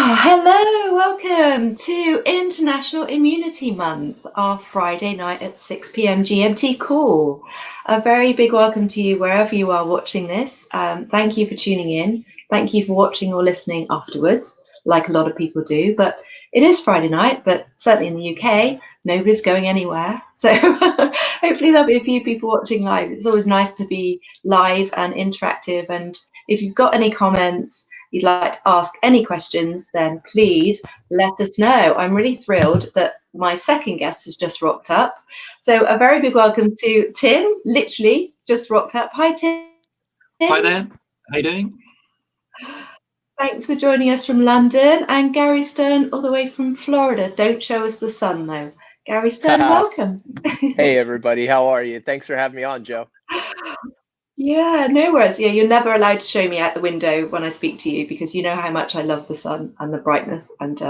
Hello, welcome to International Immunity Month, our Friday night at 6 p.m. GMT call. A very big welcome to you wherever you are watching this. Thank you for tuning in. Thank you for watching or listening afterwards, like a lot of people do. But it is Friday night, but certainly in the UK, nobody's going anywhere. So hopefully there'll be a few people watching live. It's always nice to be live and interactive. And if you've got any comments, you'd like to ask any questions, then please let us know. I'm really thrilled that my second guest has just rocked up. So a very big welcome to Tim, literally just rocked up. Hi, Tim. Hi there. How you doing? Thanks for joining us from London, and Gary Stern all the way from Florida. Don't show us the sun, though. Gary Stern, welcome. Hey, everybody. How are you? Thanks for having me on, Joe. Yeah, no worries. Yeah, you're never allowed to show me out the window when I speak to you because you know how much I love the sun and the brightness, and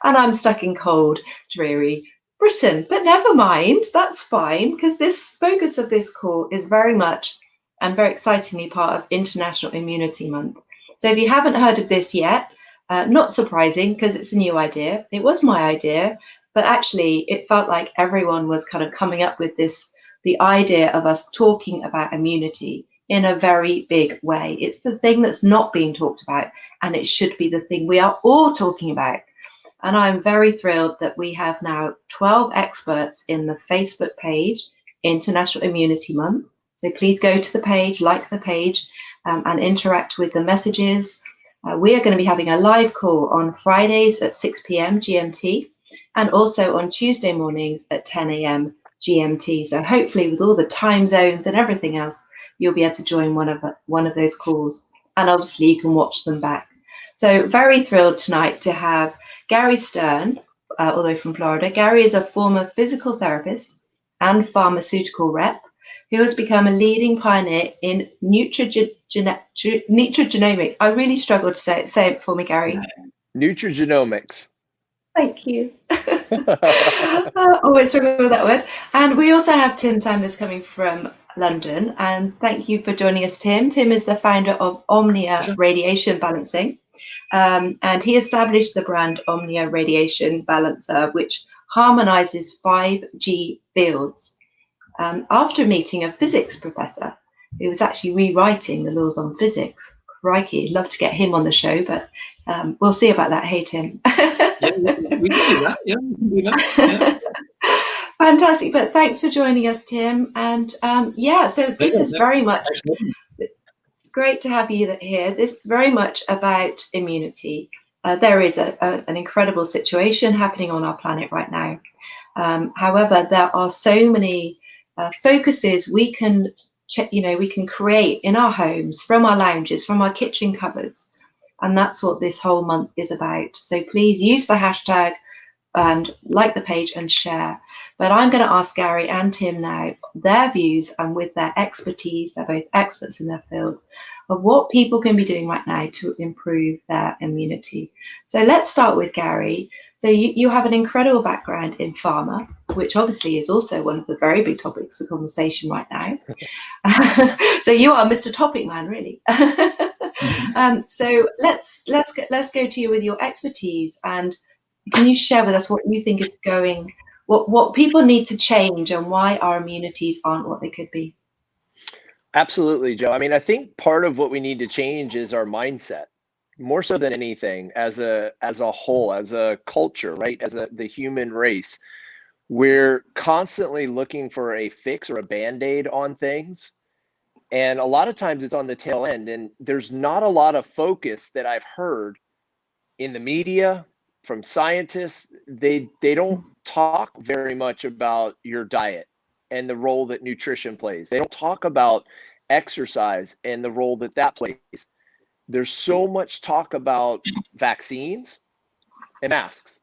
I'm stuck in cold, dreary Britain. But never mind, that's fine because this focus of this call is very much and very excitingly part of International Immunity Month. So if you haven't heard of this yet, not surprising because it's a new idea. It was my idea, but actually it felt like everyone was kind of coming up with the idea of us talking about immunity in a very big way. It's the thing that's not being talked about, and it should be the thing we are all talking about. And I'm very thrilled that we have now 12 experts in the Facebook page, International Immunity Month. So please go to the page, like the page, and interact with the messages. We are going to be having a live call on Fridays at 6 p.m. GMT, and also on Tuesday mornings at 10 a.m. GMT. So hopefully with all the time zones and everything else, you'll be able to join one of those calls, and obviously you can watch them back. So very thrilled tonight to have Gary Stern, all the way from Florida. Gary is a former physical therapist and pharmaceutical rep who has become a leading pioneer in Nutri-genetics. I really struggled to say it. Say it for me, Gary. Nutri-genomics. Thank you. Always remember that word. And we also have Tim Sandars coming from London. And thank you for joining us, Tim. Tim is the founder of Omnia Radiation Balancing. And he established the brand Omnia Radiation Balancer, which harmonizes 5G fields after meeting a physics professor who was actually rewriting the laws on physics. Crikey, love to get him on the show, but we'll see about that. Hey, Tim. Yeah, we can do that. Yeah, we can do that. Yeah. Fantastic. But thanks for joining us, Tim. And so this is very much great to have you here. This is very much about immunity. There is an incredible situation happening on our planet right now. However, there are so many focuses we can create in our homes, from our lounges, from our kitchen cupboards. And that's what this whole month is about. So please use the hashtag and like the page and share. But I'm going to ask Gary and Tim now their views, and with their expertise, they're both experts in their field, of what people can be doing right now to improve their immunity. So let's start with Gary. So you have an incredible background in pharma, which obviously is also one of the very big topics of conversation right now. So you are Mr. Topic Man, really. So let's go to you with your expertise, and can you share with us what you think is going, what people need to change, and why our immunities aren't what they could be? Absolutely, Joe. I mean, I think part of what we need to change is our mindset, more so than anything, as a whole, as a culture, right? As the human race. We're constantly looking for a fix or a Band-Aid on things. And a lot of times it's on the tail end, and there's not a lot of focus that I've heard in the media from scientists. They don't talk very much about your diet and the role that nutrition plays. They don't talk about exercise and the role that plays. There's so much talk about vaccines and masks.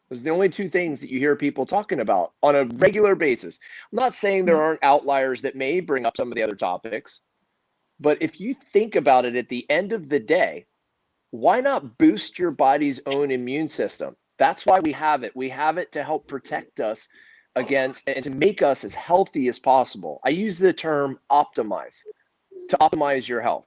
Those are the only two things that you hear people talking about on a regular basis. I'm not saying there aren't outliers that may bring up some of the other topics, but if you think about it, at the end of the day, why not boost your body's own immune system? That's why we have it. We have it to help protect us against and to make us as healthy as possible. I use the term optimize, to optimize your health.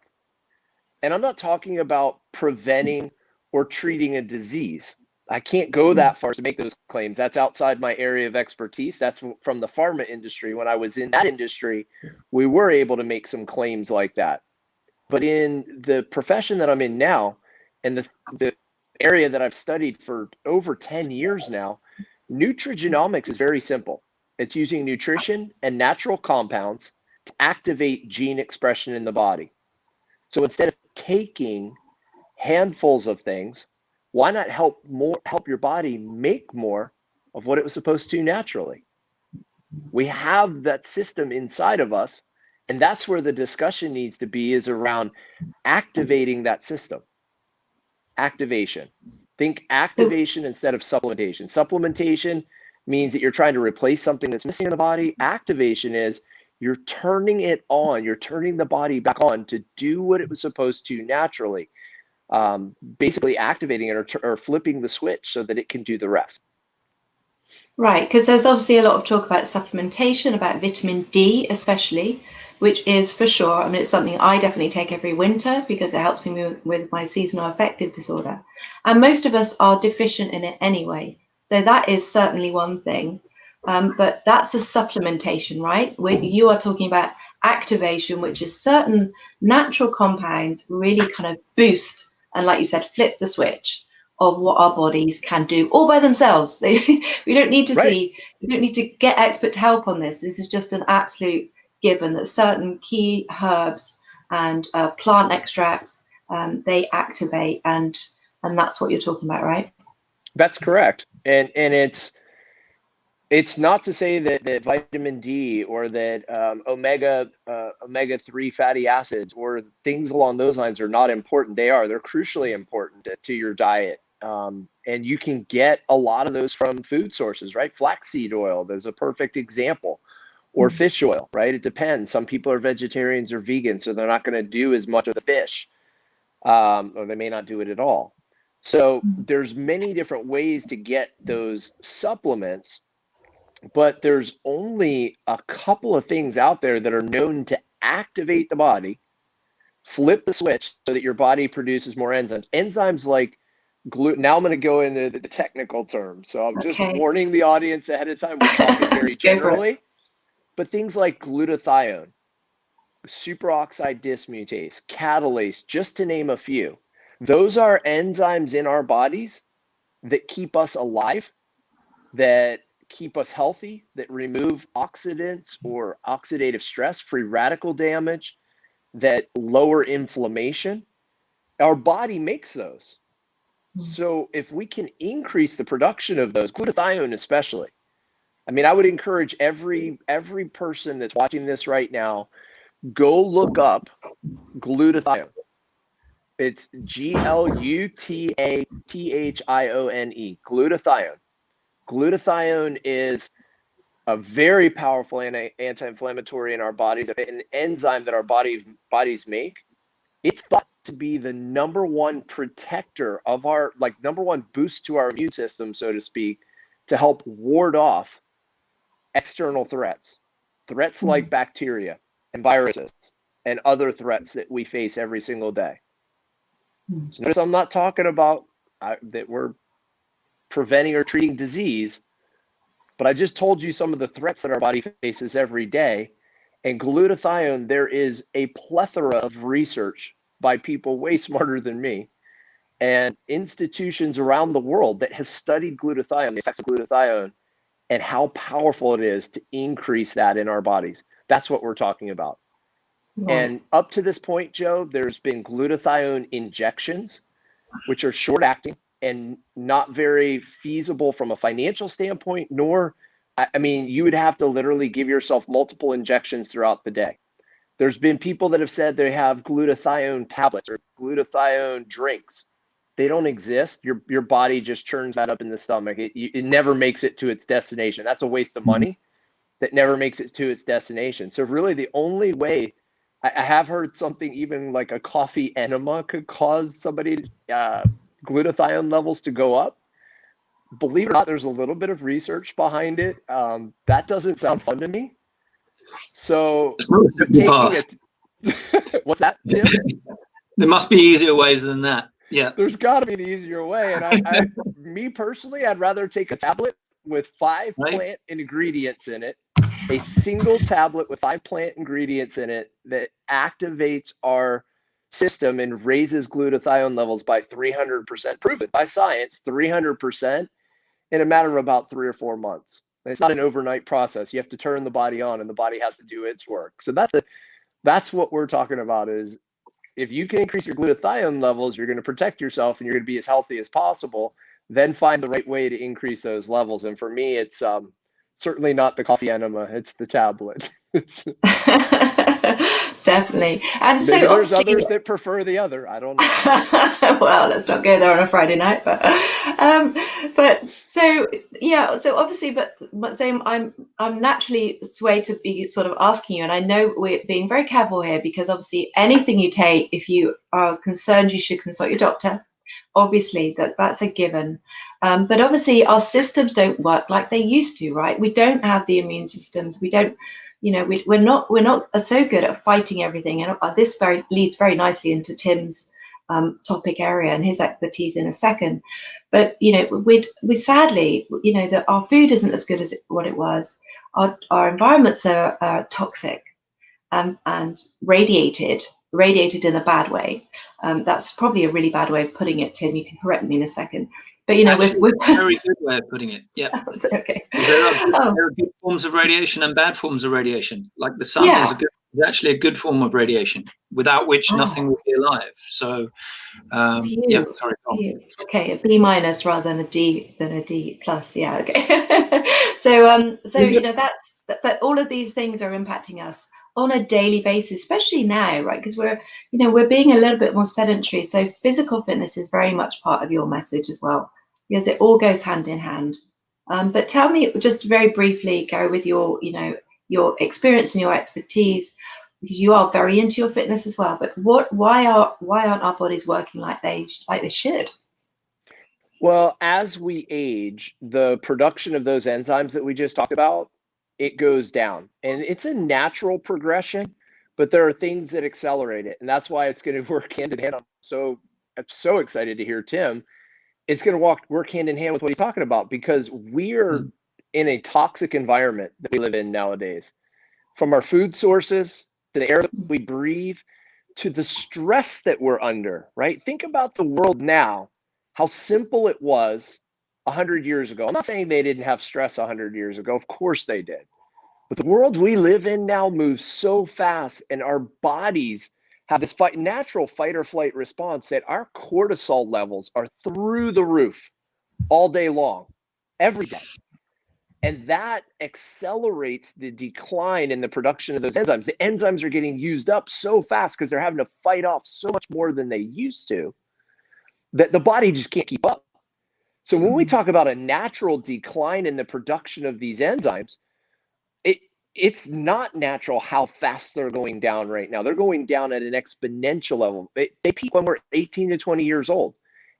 And I'm not talking about preventing or treating a disease. I can't go that far to make those claims. That's outside my area of expertise. That's from the pharma industry. When I was in that industry, we were able to make some claims like that. But in the profession that I'm in now, and the area that I've studied for over 10 years now, Nutri-genomics is very simple. It's using nutrition and natural compounds to activate gene expression in the body. So instead of taking handfuls of things, why not help your body make more of what it was supposed to naturally? We have that system inside of us, and that's where the discussion needs to be, is around activating that system. Activation. Think activation instead of supplementation. Supplementation means that you're trying to replace something that's missing in the body. Activation is you're turning it on. You're turning the body back on to do what it was supposed to naturally. Basically activating it or flipping the switch so that it can do the rest. Right, because there's obviously a lot of talk about supplementation, about vitamin D especially, which is for sure, I mean, it's something I definitely take every winter because it helps me with my seasonal affective disorder. And most of us are deficient in it anyway. So that is certainly one thing. But that's a supplementation, right? You are talking about activation, which is certain natural compounds really kind of boost and, like you said, flip the switch of what our bodies can do all by themselves. We don't need to Right. we don't need to get expert help on this. This is just an absolute given that certain key herbs and plant extracts, they activate, and that's what you're talking about, right? That's correct. And it's not to say that vitamin D or that omega-3 fatty acids or things along those lines are not important. They are. They're crucially important to your diet. And you can get a lot of those from food sources, right? Flaxseed oil, there's a perfect example. Or fish oil, right? It depends. Some people are vegetarians or vegans, so they're not going to do as much of the fish, or they may not do it at all. So there's many different ways to get those supplements, but there's only a couple of things out there that are known to activate the body, flip the switch so that your body produces more enzymes. Enzymes like gluten. Now I'm going to go into the technical terms. So I'm just warning the audience ahead of time. We're talking very generally, but things like glutathione, superoxide dismutase, catalase, just to name a few. Those are enzymes in our bodies that keep us alive, that keep us healthy, that remove oxidants or oxidative stress, free radical damage, that lower inflammation. Our body makes those. So if we can increase the production of those, glutathione especially, I mean, I would encourage every person that's watching this right now, go look up glutathione. It's glutathione, glutathione. Glutathione is a very powerful anti-inflammatory in our bodies, an enzyme that our bodies make. It's thought to be the number one protector of our, number one boost to our immune system, so to speak, to help ward off external threats like bacteria and viruses and other threats that we face every single day. So notice I'm not talking about that we're preventing or treating disease, but I just told you some of the threats that our body faces every day. And glutathione, there is a plethora of research by people way smarter than me and institutions around the world that have studied glutathione, the effects of glutathione, and how powerful it is to increase that in our bodies. That's what we're talking about. Right. And up to this point, Joe, there's been glutathione injections, which are short acting and not very feasible from a financial standpoint, nor, I mean, you would have to literally give yourself multiple injections throughout the day. There's been people that have said they have glutathione tablets or glutathione drinks. They don't exist. Your body just churns that up in the stomach. It never makes it to its destination. That's a waste of money that never makes it to its destination. So really the only way, I have heard something even like a coffee enema could cause somebody's glutathione levels to go up. Believe it or not, there's a little bit of research behind it. That doesn't sound fun to me. So, but taking it, what's that, Tim? There must be easier ways than that. Yeah. There's got to be an easier way. And me personally, I'd rather take a tablet with 5 Right. plant ingredients in it, a single tablet with 5 plant ingredients in it that activates our system and raises glutathione levels by 300%, proven by science, 300% in a matter of about 3 or 4 months. And it's not an overnight process. You have to turn the body on, and the body has to do its work. So that's what we're talking about, is if you can increase your glutathione levels, you're going to protect yourself and you're going to be as healthy as possible. Then find the right way to increase those levels. And for me, it's certainly not the coffee enema, it's the tablet. Definitely. And Maybe so there's obviously, others that prefer the other. I don't know. well, let's not go there on a Friday night, but so yeah, so obviously, but so I'm naturally swayed to be sort of asking you, and I know we're being very careful here because obviously anything you take, if you are concerned, you should consult your doctor. Obviously, that's a given. But obviously, our systems don't work like they used to, right? We don't have the immune systems. We don't, we're not so good at fighting everything. And this leads very nicely into Tim's topic area and his expertise in a second. But we sadly, that our food isn't as good as what it was. Our environments are toxic and radiated in a bad way. That's probably a really bad way of putting it, Tim. You can correct me in a second. But Actually, we're a very good way of putting it. Yeah. Okay. There are good forms of radiation and bad forms of radiation. Like the sun is actually a good form of radiation, without which nothing would be alive. So, yeah. Sorry. Okay, a B- rather than a D plus. Yeah. Okay. so that's. But all of these things are impacting us on a daily basis, especially now, right? Because we're being a little bit more sedentary. So physical fitness is very much part of your message as well, because it all goes hand in hand. But tell me just very briefly, Gary, with your experience and your expertise, because you are very into your fitness as well. But why aren't our bodies working like they should? Well, as we age, the production of those enzymes that we just talked about, it goes down, and it's a natural progression, but there are things that accelerate it, and that's why it's going to work hand in hand. I'm so excited to hear Tim. It's going to work hand in hand with what he's talking about, because we're in a toxic environment that we live in nowadays, from our food sources to the air that we breathe to the stress that we're under, right? Think about the world now, how simple it was 100 years ago. I'm not saying they didn't have stress 100 years ago. Of course they did. But the world we live in now moves so fast, and our bodies have this natural fight or flight response, that our cortisol levels are through the roof all day long, every day. And that accelerates the decline in the production of those enzymes. The enzymes are getting used up so fast because they're having to fight off so much more than they used to, that the body just can't keep up. So when we talk about a natural decline in the production of these enzymes, it's not natural how fast they're going down right now. They're going down at an exponential level. They peak when we're 18 to 20 years old.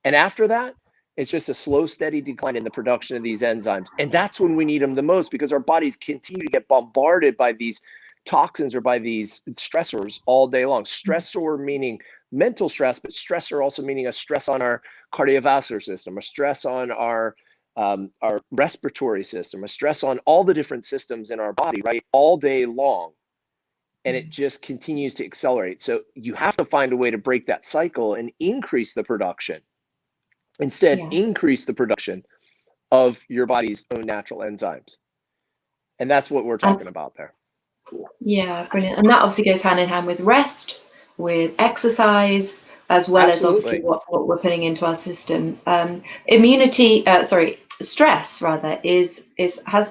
And after that, it's just a slow, steady decline in the production of these enzymes. And that's when we need them the most, because our bodies continue to get bombarded by these toxins or by these stressors all day long. Stressor meaning mental stress, but stressor also meaning a stress on our cardiovascular system, a stress on our respiratory system, a stress on all the different systems in our body, right? All day long. And it just continues to accelerate. So you have to find a way to break that cycle and increase the production. Instead, increase the production of your body's own natural enzymes. And that's what we're talking about there. Yeah, brilliant. And that obviously goes hand in hand with rest, with exercise, as well as obviously what we're putting into our systems. Stress rather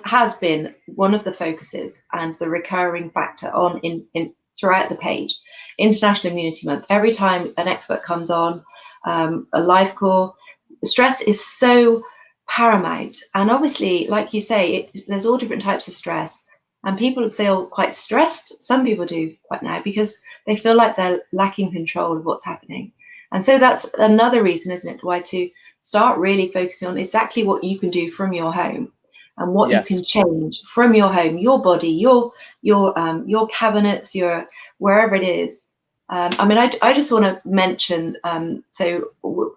has been one of the focuses and the recurring factor on in throughout the page. International Immunity Month. Every time an expert comes on a live call, stress is so paramount. And obviously, like you say, there's all different types of stress. And people feel quite stressed. Some people do quite now because they feel like they're lacking control of what's happening. And so that's another reason, isn't it, why to start really focusing on exactly what you can do from your home and what you can change from your home, your body, your cabinets, your wherever it is, I mean, I just want to mention,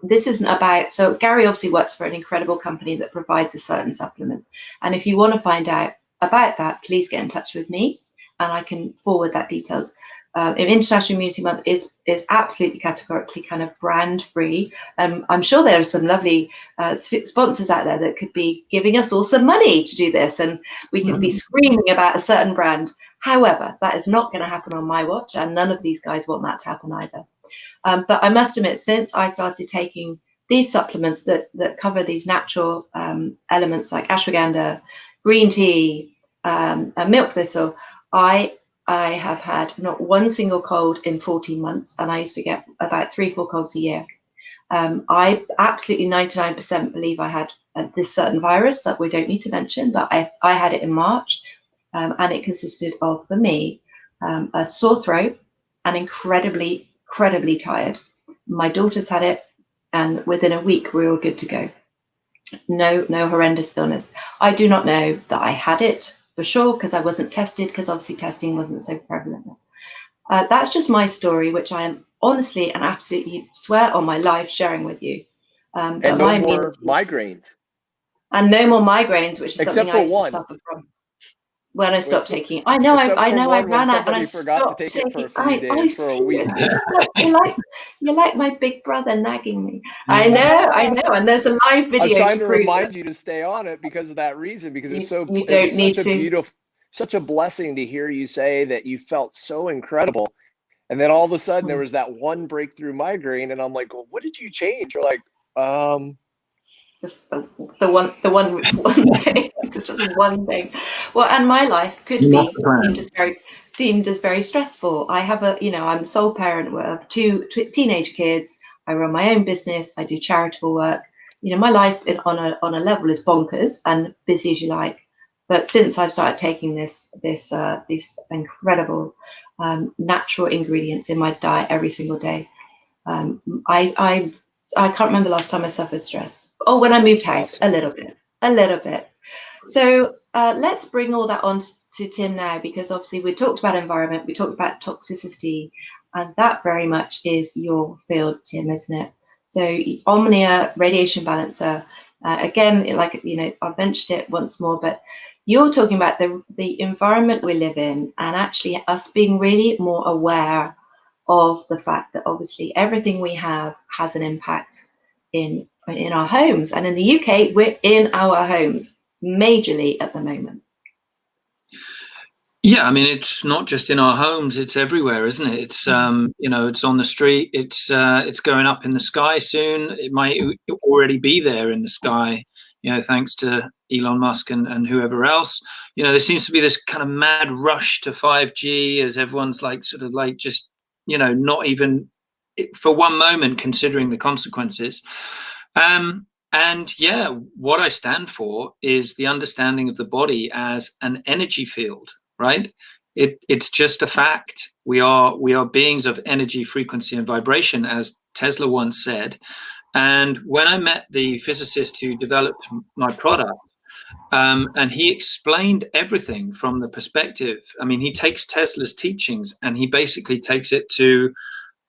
this isn't about, so Gary obviously works for an incredible company that provides a certain supplement. And if you want to find out about that, please get in touch with me and I can forward that details. International Immunity Month is absolutely categorically kind of brand free. I'm sure there are some lovely sponsors out there that could be giving us all some money to do this, and we could be screaming about a certain brand. However, that is not going to happen on my watch, and none of these guys want that to happen either. But I must admit, since I started taking these supplements that cover these natural elements like ashwagandha, green tea, and milk thistle, I have had not one single cold in 14 months, and I used to get about 3-4 colds a year. I absolutely 99% believe I had this certain virus that we don't need to mention, but I had it in March, and it consisted of, for me, a sore throat and incredibly tired. My daughters had it, and within a week we were good to go. No horrendous illness. I do not know that I had it for sure because I wasn't tested, because obviously testing wasn't so prevalent. That's just my story, which I am honestly and absolutely swear on my life sharing with you. And no more migraines. And no more migraines, which is except something I used one. to suffer from when I stopped taking. I know I ran out and I stopped taking. For a few days, for a week. You're like my big brother nagging me. I know, and there's a live video. I'm trying to remind you to stay on it because of that reason. Because it's such a blessing to hear you say that you felt so incredible, and then all of a sudden there was that one breakthrough migraine, and I'm like, well, what did you change? You're like, just the one thing. It's just one thing. Well, and my life could be deemed as very stressful. I have I'm a sole parent of 2 teenage kids. I run my own business. I do charitable work. My life on a level is bonkers and busy as you like. But since I've started taking these incredible natural ingredients in my diet every single day, I can't remember the last time I suffered stress. Oh, when I moved house, a little bit. So let's bring all that on to Tim now, because obviously we talked about environment, we talked about toxicity, and that very much is your field, Tim, isn't it? So Omnia radiation balancer, again, I've mentioned it once more, but you're talking about the environment we live in, and actually us being really more aware of the fact that obviously everything we have has an impact in our homes. And in the UK, we're in our homes majorly at the moment. Yeah, I mean, it's not just in our homes, it's everywhere, isn't it? It's it's on the street, it's going up in the sky soon. It might already be there in the sky, thanks to Elon Musk and whoever else. There seems to be this kind of mad rush to 5G as everyone's just not even for one moment considering the consequences. And yeah, what I stand for is the understanding of the body as an energy field, right? It's just a fact. We are beings of energy, frequency, and vibration, as Tesla once said. And when I met the physicist who developed my product, and he explained everything from the perspective, I mean, he takes Tesla's teachings and he basically takes it to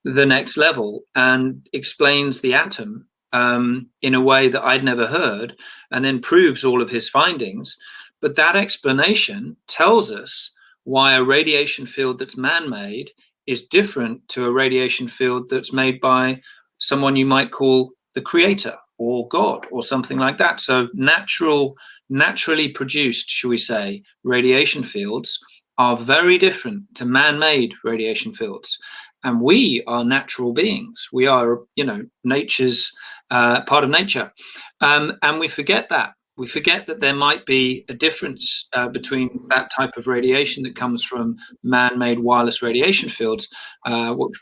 the next level and explains the atom in a way that I'd never heard, and then proves all of his findings. But that explanation tells us why a radiation field that's man-made is different to a radiation field that's made by someone you might call the creator or God or something like that. So naturally produced, shall we say, radiation fields are very different to man-made radiation fields. And we are natural beings. We are, nature's part of nature. And we forget that. We forget that there might be a difference between that type of radiation that comes from man-made wireless radiation fields,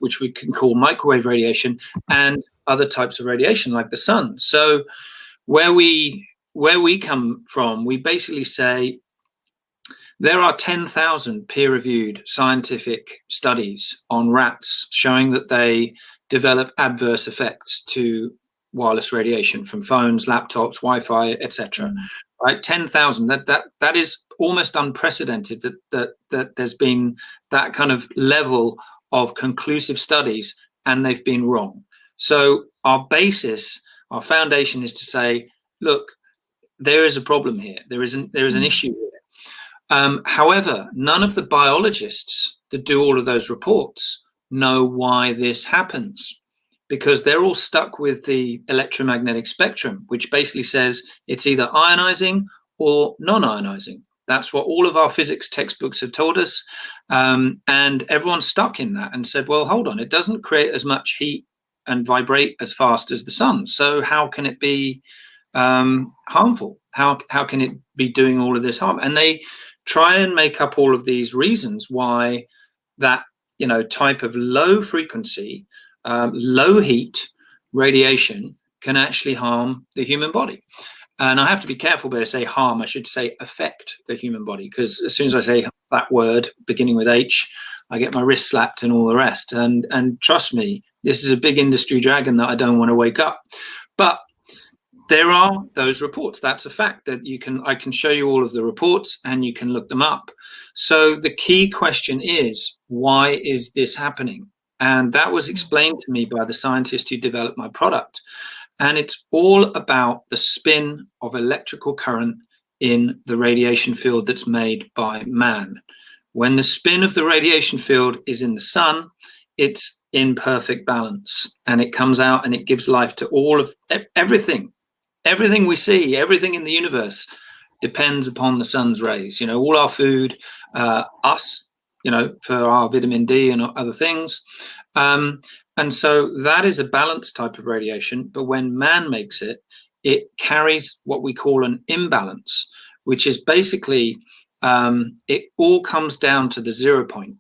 which we can call microwave radiation, and other types of radiation like the sun. So where we come from, we basically say there are 10,000 peer-reviewed scientific studies on rats showing that they develop adverse effects to wireless radiation from phones, laptops, Wi-Fi, etc. Right, 10,000. That is almost unprecedented. That there's been that kind of level of conclusive studies, and they've been wrong. So our basis, our foundation is to say, look, there is a problem here. There is an issue here. However, none of the biologists that do all of those reports know why this happens, because they're all stuck with the electromagnetic spectrum, which basically says it's either ionizing or non-ionizing. That's what all of our physics textbooks have told us. And everyone's stuck in that and said, well, hold on, it doesn't create as much heat and vibrate as fast as the sun. So how can it be harmful? How can it be doing all of this harm? And they try and make up all of these reasons why that, you know, type of low frequency, low heat radiation can actually harm the human body. And I have to be careful when I say harm. I should say affect the human body, because as soon as I say that word beginning with H, I get my wrist slapped and all the rest. And trust me, this is a big industry dragon that I don't want to wake up. But there are those reports. That's a fact that I can show you all of the reports and you can look them up. So the key question is, why is this happening? And that was explained to me by the scientist who developed my product. And it's all about the spin of electrical current in the radiation field that's made by man. When the spin of the radiation field is in the sun, it's in perfect balance, and it comes out and it gives life to all of everything. Everything we see, everything in the universe depends upon the sun's rays. You know, all our food, us, you know, for our vitamin D and other things. And so that is a balanced type of radiation. But when man makes it, it carries what we call an imbalance, which is basically it all comes down to the 0 point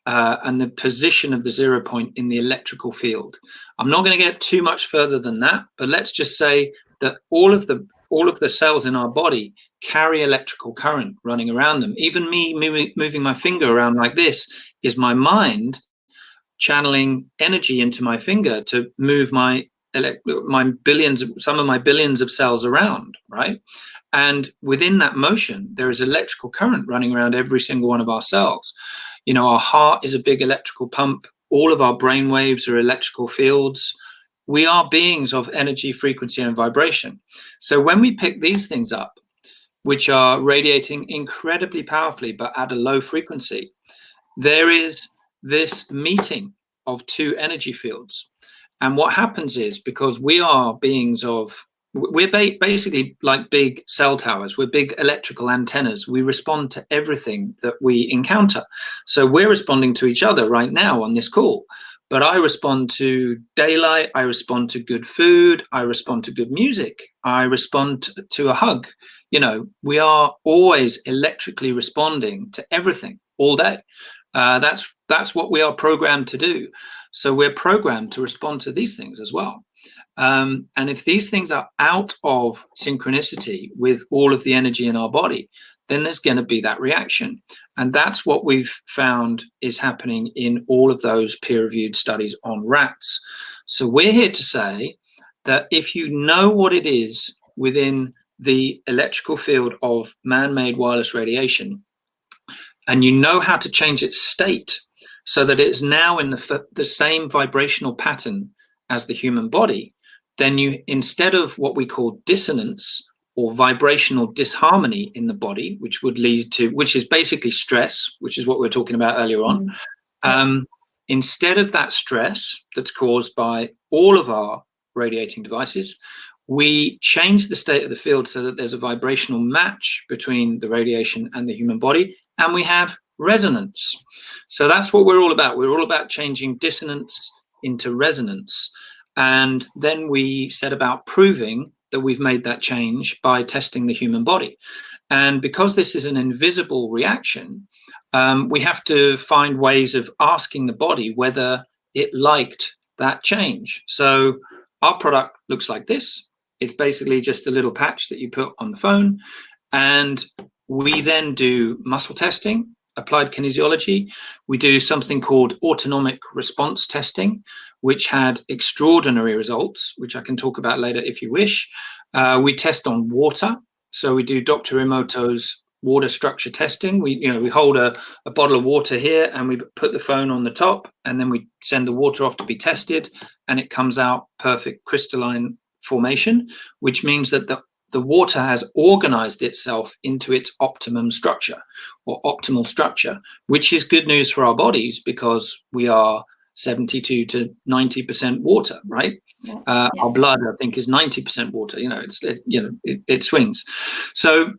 and the position of the 0 point in the electrical field. I'm not going to get too much further than that, but let's just say that all of the cells in our body carry electrical current running around them. Even me moving my finger around like this is my mind channeling energy into my finger to move some of my billions of cells around, right? And within that motion, there is electrical current running around every single one of our cells. You know, our heart is a big electrical pump. All of our brain waves are electrical fields. We are beings of energy, frequency, and vibration. So when we pick these things up, which are radiating incredibly powerfully, but at a low frequency, there is this meeting of two energy fields. And what happens is, because we are beings of, we're basically like big cell towers, we're big electrical antennas. We respond to everything that we encounter. So we're responding to each other right now on this call. But I respond to daylight, I respond to good food, I respond to good music, I respond to a hug. You know, we are always electrically responding to everything all day. That's what we are programmed to do. So we're programmed to respond to these things as well. And if these things are out of synchronicity with all of the energy in our body, then there's going to be that reaction. And that's what we've found is happening in all of those peer-reviewed studies on rats. So we're here to say that if you know what it is within the electrical field of man-made wireless radiation, and you know how to change its state so that it's now in the same vibrational pattern as the human body, then you, instead of what we call dissonance or vibrational disharmony in the body, which would lead to, which is basically stress, which is what we were talking about earlier on, instead of that stress that's caused by all of our radiating devices, we change the state of the field so that there's a vibrational match between the radiation and the human body, and we have resonance. So that's what we're all about. We're all about changing dissonance into resonance. And then we set about proving that we've made that change by testing the human body. And because this is an invisible reaction, we have to find ways of asking the body whether it liked that change. So our product looks like this. It's basically just a little patch that you put on the phone. And we then do muscle testing, applied kinesiology. We do something called autonomic response testing, which had extraordinary results, which I can talk about later if you wish. We test on water. So we do Dr. Emoto's water structure testing. We hold a bottle of water here, and we put the phone on the top, and then we send the water off to be tested, and it comes out perfect crystalline formation, which means that the water has organized itself into its optimum structure or optimal structure, which is good news for our bodies because we are 72 to 90% water, right? Yeah. Our blood, I think, is 90% water. It swings. So,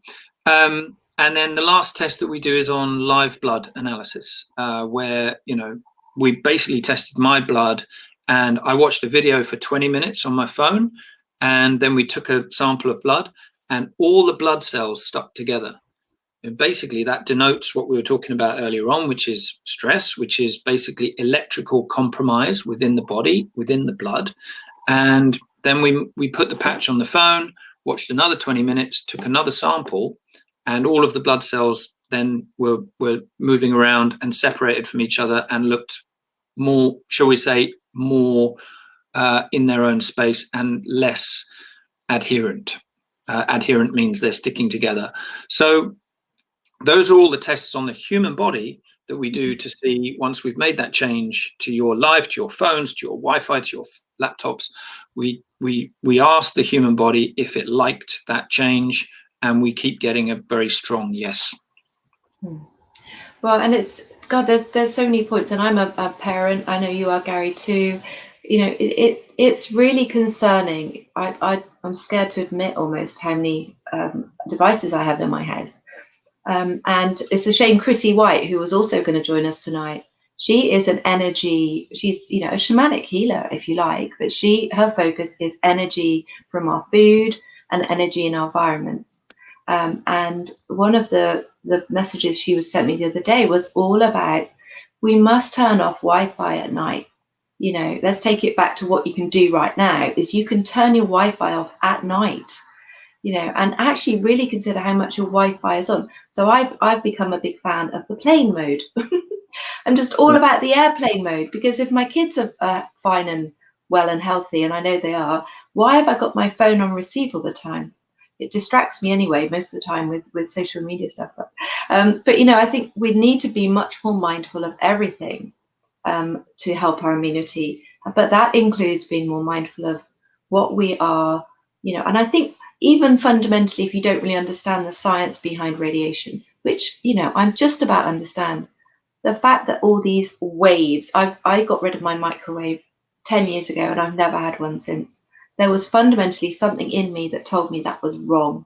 and then the last test that we do is on live blood analysis, where, we basically tested my blood, and I watched a video for 20 minutes on my phone, and then we took a sample of blood, and all the blood cells stuck together. And basically that denotes what we were talking about earlier on, which is stress, which is basically electrical compromise within the body, within the blood. And then we put the patch on the phone, watched another 20 minutes, took another sample, and all of the blood cells then were moving around and separated from each other and looked more, shall we say, more in their own space and less adherent. Adherent means they're sticking together. So those are all the tests on the human body that we do to see, once we've made that change to your life, to your phones, to your Wi-Fi, to your laptops, we ask the human body if it liked that change, and we keep getting a very strong yes. Well, and it's, God, there's so many points, and I'm a parent. I know you are, Gary, too. It's really concerning. I'm scared to admit almost how many devices I have in my house. And it's a shame Chrissy White, who was also going to join us tonight, she is an energy, she's, a shamanic healer, if you like, but her focus is energy from our food and energy in our environments. And one of the messages she was sent me the other day was all about, we must turn off Wi-Fi at night. Let's take it back to what you can do right now, is you can turn your Wi-Fi off at night. And actually really consider how much your Wi-Fi is on. So I've become a big fan of the plane mode. I'm just all about the airplane mode, because if my kids are fine and well and healthy, and I know they are, why have I got my phone on receive all the time? It distracts me anyway, most of the time with social media stuff. But I think we need to be much more mindful of everything to help our immunity. But that includes being more mindful of what we are, and I think, even fundamentally, if you don't really understand the science behind radiation, which, I'm just about understand, the fact that all these waves, I got rid of my microwave 10 years ago, and I've never had one since. There was fundamentally something in me that told me that was wrong.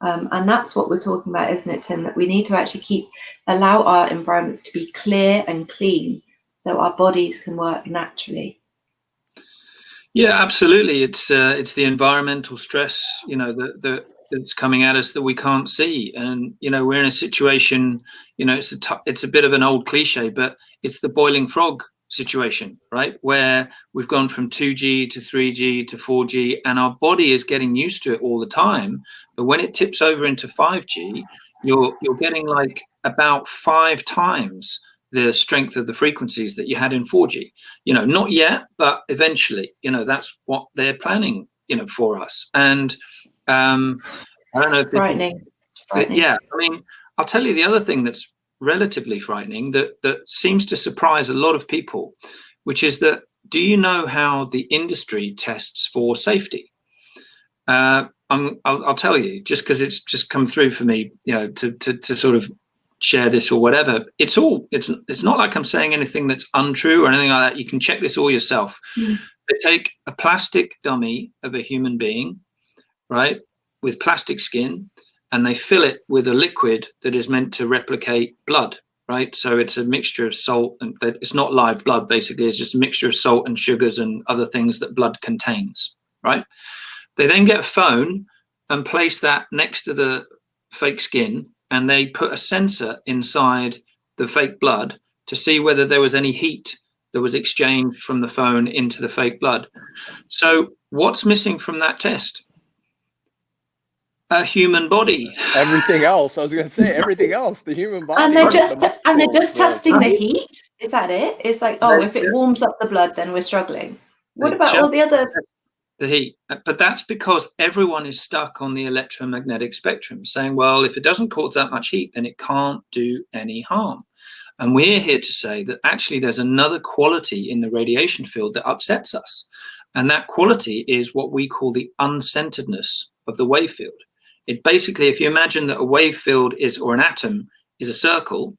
And that's what we're talking about, isn't it, Tim? That we need to actually allow our environments to be clear and clean so our bodies can work naturally. Yeah, absolutely. It's the environmental stress, that's coming at us that we can't see, and we're in a situation. It's a bit of an old cliche, but it's the boiling frog situation, right? Where we've gone from 2G to 3G to 4G, and our body is getting used to it all the time. But when it tips over into 5G, you're getting like about 5 times the strength of the frequencies that you had in 4G. Not yet, but eventually, that's what they're planning, for us. And I don't know if frightening. Yeah, I mean, I'll tell you the other thing that's relatively frightening that seems to surprise a lot of people, which is that, do you know how the industry tests for safety? I'll tell you, just because it's just come through for me, to sort of share this or whatever. It's not like I'm saying anything that's untrue or anything like that. You can check this all yourself. They take a plastic dummy of a human being, right, with plastic skin, and they fill it with a liquid that is meant to replicate blood, right? So it's a mixture of salt, and it's not live blood, basically. It's just a mixture of salt and sugars and other things that blood contains, right? They then get a phone and place that next to the fake skin, and they put a sensor inside the fake blood to see whether there was any heat that was exchanged from the phone into the fake blood. So what's missing from that test? A human body. Everything else. I was going to say everything else. The human body. And they're just testing the heat. Is that it? It's like, if it warms up the blood, then we're struggling. What about all the other? The heat. But that's because everyone is stuck on the electromagnetic spectrum, saying, well, if it doesn't cause that much heat, then it can't do any harm. And we're here to say that actually there's another quality in the radiation field that upsets us. And that quality is what we call the uncenteredness of the wave field. It basically, if you imagine that a wave field is, or an atom is a circle,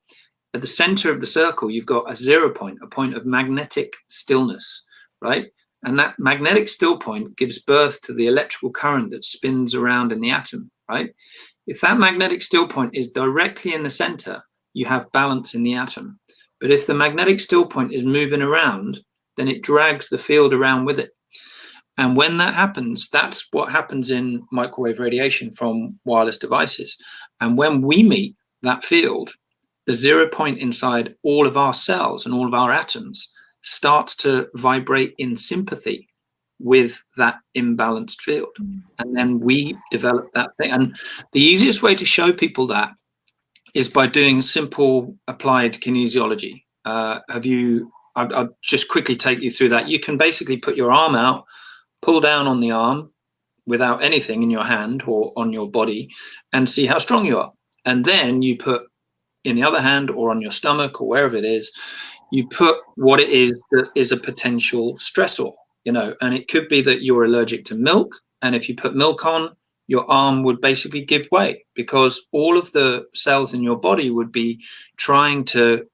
at the center of the circle, you've got a 0 point, a point of magnetic stillness, right? And that magnetic still point gives birth to the electrical current that spins around in the atom, right? If that magnetic still point is directly in the center, you have balance in the atom. But if the magnetic still point is moving around, then it drags the field around with it. And when that happens, that's what happens in microwave radiation from wireless devices. And when we meet that field, the 0 point inside all of our cells and all of our atoms starts to vibrate in sympathy with that imbalanced field. And then we develop that thing. And the easiest way to show people that is by doing simple applied kinesiology. I'll just quickly take you through that. You can basically put your arm out, pull down on the arm without anything in your hand or on your body, and see how strong you are. And then you put in the other hand or on your stomach or wherever it is, you put what it is that is a potential stressor, and it could be that you're allergic to milk. And if you put milk on, your arm would basically give way because all of the cells in your body would be trying to,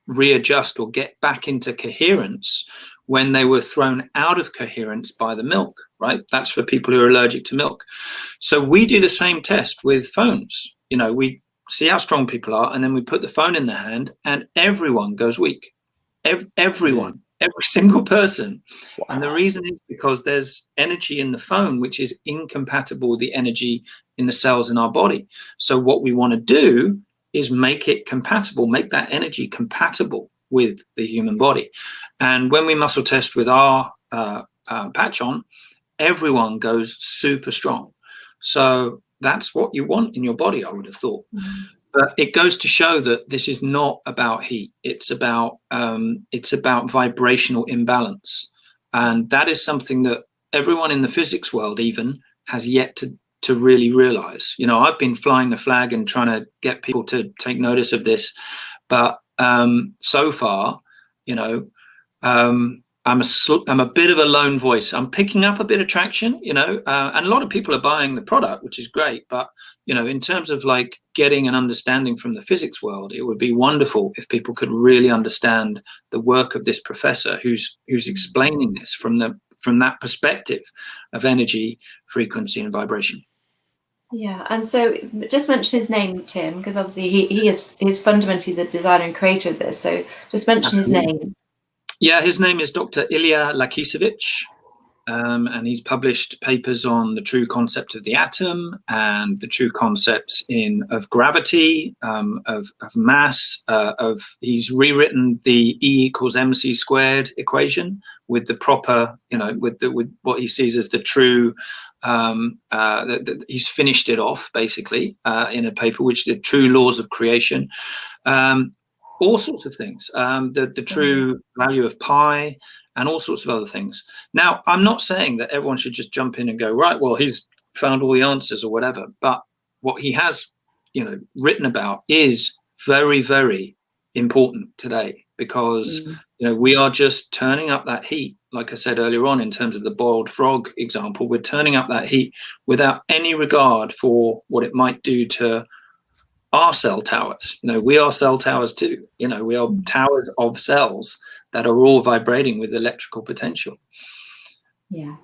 readjust or get back into coherence when they were thrown out of coherence by the milk, right? That's for people who are allergic to milk. So we do the same test with phones. We see how strong people are, and then we put the phone in their hand and everyone goes weak. Everyone, every single person. Wow. And the reason is because there's energy in the phone which is incompatible with the energy in the cells in our body. So what we want to do is make it compatible, make that energy compatible with the human body. And when we muscle test with our patch on, everyone goes super strong. So that's what you want in your body, I would have thought. Mm-hmm. But it goes to show that this is not about heat. It's about vibrational imbalance. And that is something that everyone in the physics world even has yet to really realize. I've been flying the flag and trying to get people to take notice of this. But so far, I'm a bit of a lone voice. I'm picking up a bit of traction, and a lot of people are buying the product, which is great. But, in terms of like getting an understanding from the physics world, it would be wonderful if people could really understand the work of this professor who's explaining this from that perspective of energy, frequency, and vibration. Yeah, and so just mention his name, Tim, because obviously he's fundamentally the designer and creator of this. So just mention his name. Yeah, his name is Dr. Ilya Lakisevich, and he's published papers on the true concept of the atom and the true concepts of gravity, of mass. He's rewritten the E=mc² equation with the proper, with what he sees as the true. He's finished it off basically in a paper, which the true laws of creation. All sorts of things, the true value of pi and all sorts of other things. Now, I'm not saying that everyone should just jump in and go, right, well, he's found all the answers or whatever. But what he has, written about is very, very important today because, we are just turning up that heat. Like I said earlier on, in terms of the boiled frog example, we're turning up that heat without any regard for what it might do to our cell towers. We are cell towers too. We are towers of cells that are all vibrating with electrical potential. Yeah.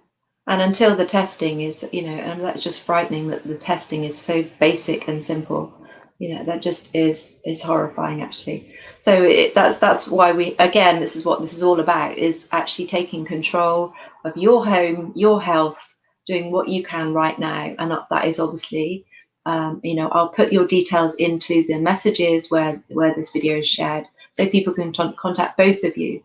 And until the testing is, and that's just frightening that the testing is so basic and simple. That just is horrifying actually. So that's why this is what this is all about, is actually taking control of your home, your health, doing what you can right now. And that is obviously I'll put your details into the messages where this video is shared so people can contact both of you.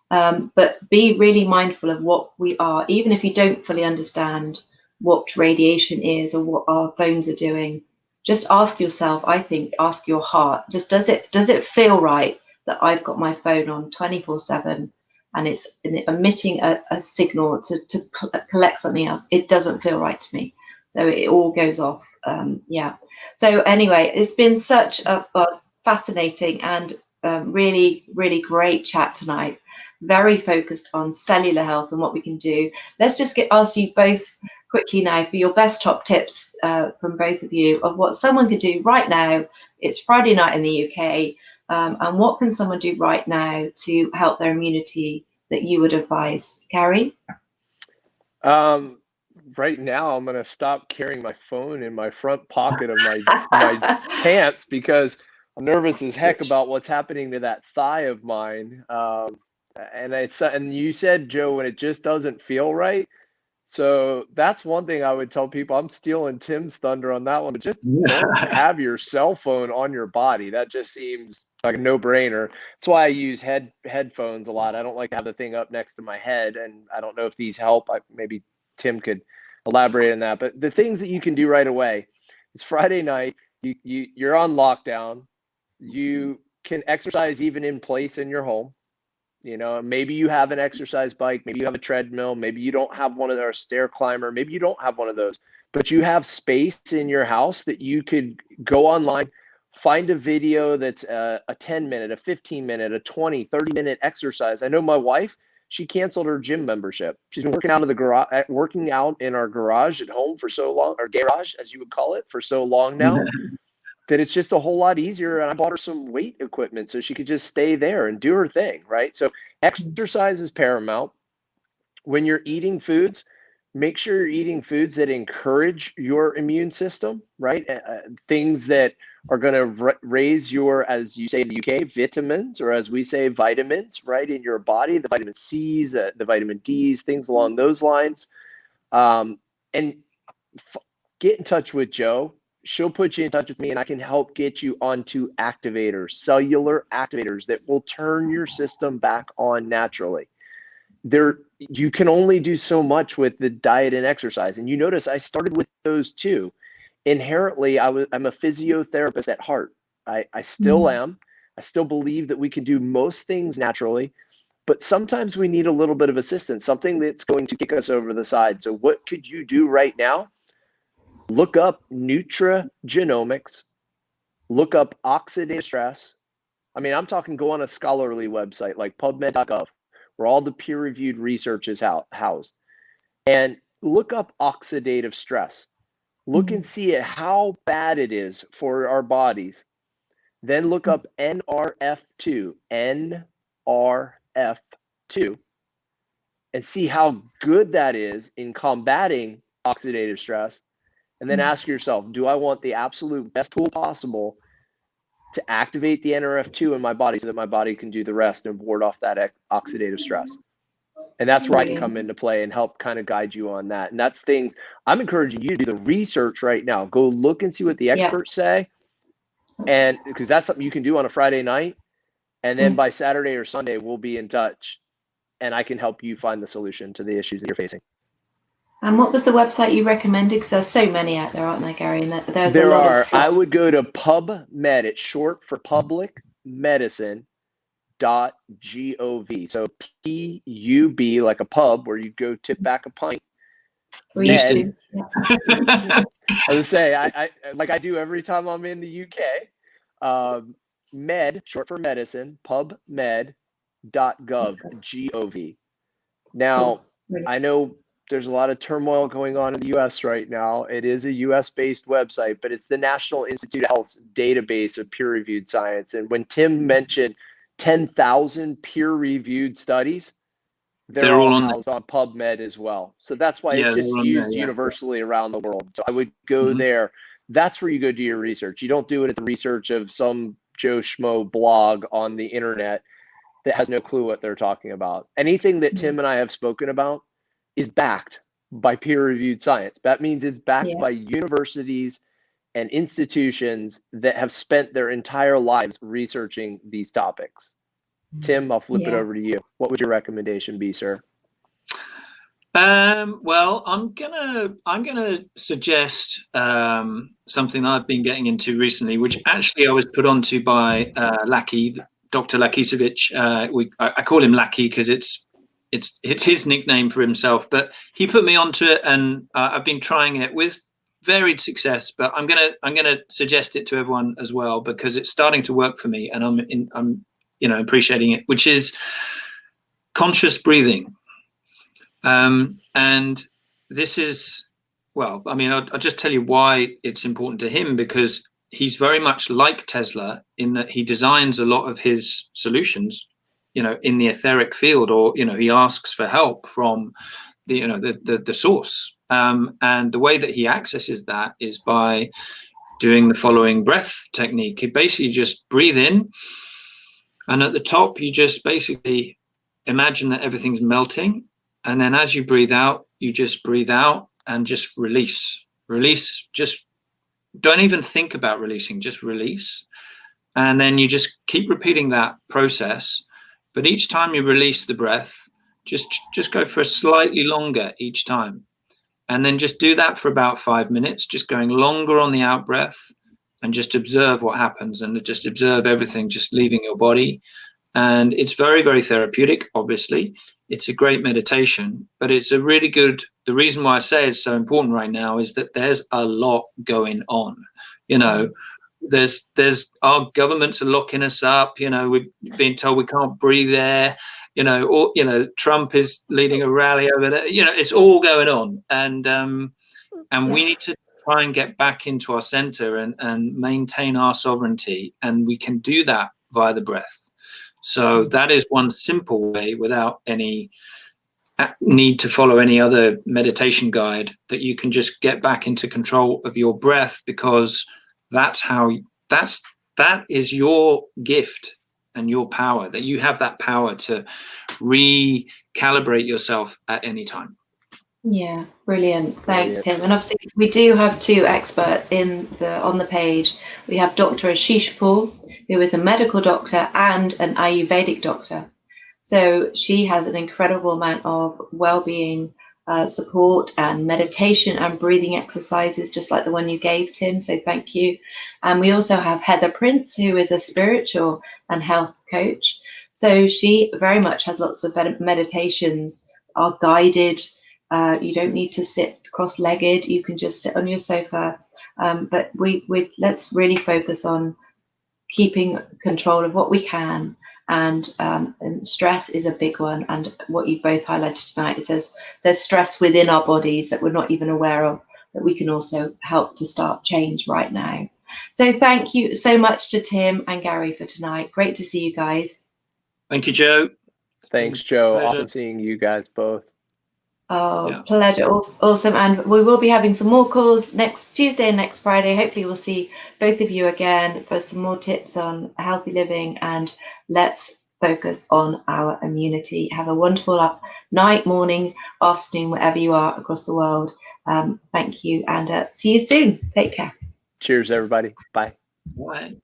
But be really mindful of what we are, even if you don't fully understand what radiation is or what our phones are doing. Just ask yourself, ask your heart, just does it feel right that I've got my phone on 24/7 and it's emitting a signal to collect something else, it doesn't feel right to me. So it all goes off. So anyway, it's been such a fascinating and really, really great chat tonight. Very focused on cellular health and what we can do. Let's just ask you both quickly now for your best top tips from both of you of what someone could do right now. It's Friday night in the UK, and what can someone do right now to help their immunity that you would advise? Gary? Right now, I'm going to stop carrying my phone in my front pocket of my pants because I'm nervous as heck about what's happening to that thigh of mine. And you said, Joe, when it just doesn't feel right. So that's one thing I would tell people. I'm stealing Tim's thunder on that one, but just don't have your cell phone on your body. That just seems like a no-brainer. That's why I use headphones a lot. I don't like to have the thing up next to my head, and I don't know if these help. Maybe Tim could elaborate on that. But the things that you can do right away, it's Friday night. You're on lockdown. You can exercise even in place in your home. Maybe you have an exercise bike, maybe you have a treadmill, maybe you don't have one of our stair climber, maybe you don't have one of those, but you have space in your house that you could go online, find a video that's a 10-minute, a 15-minute, a 20, 30-minute exercise. I know my wife, she canceled her gym membership. She's been working out in our garage at home for so long, or garage, as you would call it, for so long now. That it's just a whole lot easier. And I bought her some weight equipment so she could just stay there and do her thing, right? So exercise is paramount. When you're eating foods, make sure you're eating foods that encourage your immune system, right? Things that are going to raise your, as you say in the UK, vitamins, or as we say, vitamins, right, in your body, the vitamin C's, the vitamin D's, things along those lines. And get in touch with Jo. She'll put you in touch with me, and I can help get you onto activators, cellular activators that will turn your system back on naturally. You can only do so much with the diet and exercise. And you notice I started with those two. Inherently, I'm a physiotherapist at heart. I still am. I still believe that we can do most things naturally, but sometimes we need a little bit of assistance, something that's going to kick us over the side. So what could you do right now? Look up Nutri-genetics, look up oxidative stress. I mean, I'm talking go on a scholarly website like PubMed.gov, where all the peer-reviewed research is housed, and look up oxidative stress. Look and see how bad it is for our bodies. Then look up NRF2, and see how good that is in combating oxidative stress. And then ask yourself, do I want the absolute best tool possible to activate the NRF2 in my body so that my body can do the rest and ward off that oxidative stress? And that's where I can come into play and help kind of guide you on that. And that's things I'm encouraging you to do the research right now. Go look and see what the experts say. And because that's something you can do on a Friday night. And then by Saturday or Sunday, we'll be in touch and I can help you find the solution to the issues that you're facing. And what was the website you recommended? Because there's so many out there, aren't there, Gary? And there's a lot of fluff. I would go to PubMed. It's short for Public Medicine.gov. So PUB, like a pub where you go tip back a pint. We used to. I would say I like I do every time I'm in the UK. Med, short for medicine, PubMed.gov. Gov. Now, I know there's a lot of turmoil going on in the US right now. It is a US-based website, but it's the National Institute of Health's database of peer-reviewed science. And when Tim mentioned 10,000 peer-reviewed studies, they're all housed on PubMed as well. So that's why it's just used universally around the world. So I would go there. That's where you go do your research. You don't do it at the research of some Joe Schmo blog on the internet that has no clue what they're talking about. Anything that Tim and I have spoken about is backed by peer-reviewed science. That means it's backed by universities and institutions that have spent their entire lives researching these topics. Tim, I'll flip it over to you. What would your recommendation be, sir? Well, I'm gonna suggest something that I've been getting into recently, which actually I was put onto by Lackey, Dr. Lakisevich. I call him Lackey because it's it's his nickname for himself, but he put me onto it, and I've been trying it with varied success. But I'm gonna suggest it to everyone as well, because it's starting to work for me, and I'm appreciating it, which is conscious breathing. And this is, well, I mean, I'll just tell you why it's important to him, because he's very much like Tesla in that he designs a lot of his solutions, in the etheric field, or, he asks for help from the source. And the way that he accesses that is by doing the following breath technique. He basically just breathe in, and at the top, you just basically imagine that everything's melting. And then as you breathe out, you just breathe out and just release. Just don't even think about releasing, just release. And then you just keep repeating that process. But each time you release the breath, just go for a slightly longer each time. And then just do that for about 5 minutes, just going longer on the out breath, and just observe what happens, and just observe everything just leaving your body. And it's very, very therapeutic, obviously. It's a great meditation, but it's a really good, the reason why I say it's so important right now is that there's a lot going on. There's our governments are locking us up, we've been told we can't breathe air, or Trump is leading a rally over there, it's all going on. And we need to try and get back into our center and maintain our sovereignty, and we can do that via the breath. So that is one simple way, without any need to follow any other meditation guide, that you can just get back into control of your breath, because that is your gift and your power, that you have that power to recalibrate yourself at any time. Yeah, brilliant. Thanks, Tim. And obviously, we do have two experts on the page. We have Dr. Ashish Paul, who is a medical doctor and an Ayurvedic doctor. So she has an incredible amount of well-being support and meditation and breathing exercises, just like the one you gave, Tim. So thank you. And we also have Heather Prince, who is a spiritual and health coach. So she very much has lots of meditations, are guided. You don't need to sit cross-legged. You can just sit on your sofa. But let's really focus on keeping control of what we can. And stress is a big one. And what you both highlighted tonight is there's stress within our bodies that we're not even aware of, that we can also help to start change right now. So thank you so much to Tim and Gary for tonight. Great to see you guys. Thank you, Joe. Thanks, Joe. Awesome seeing you guys both. Oh, yeah. Pleasure. Awesome. And we will be having some more calls next Tuesday and next Friday. Hopefully we'll see both of you again for some more tips on healthy living, and let's focus on our immunity. Have a wonderful night, morning, afternoon, wherever you are across the world. Thank you, and see you soon. Take care. Cheers, everybody. Bye. Bye.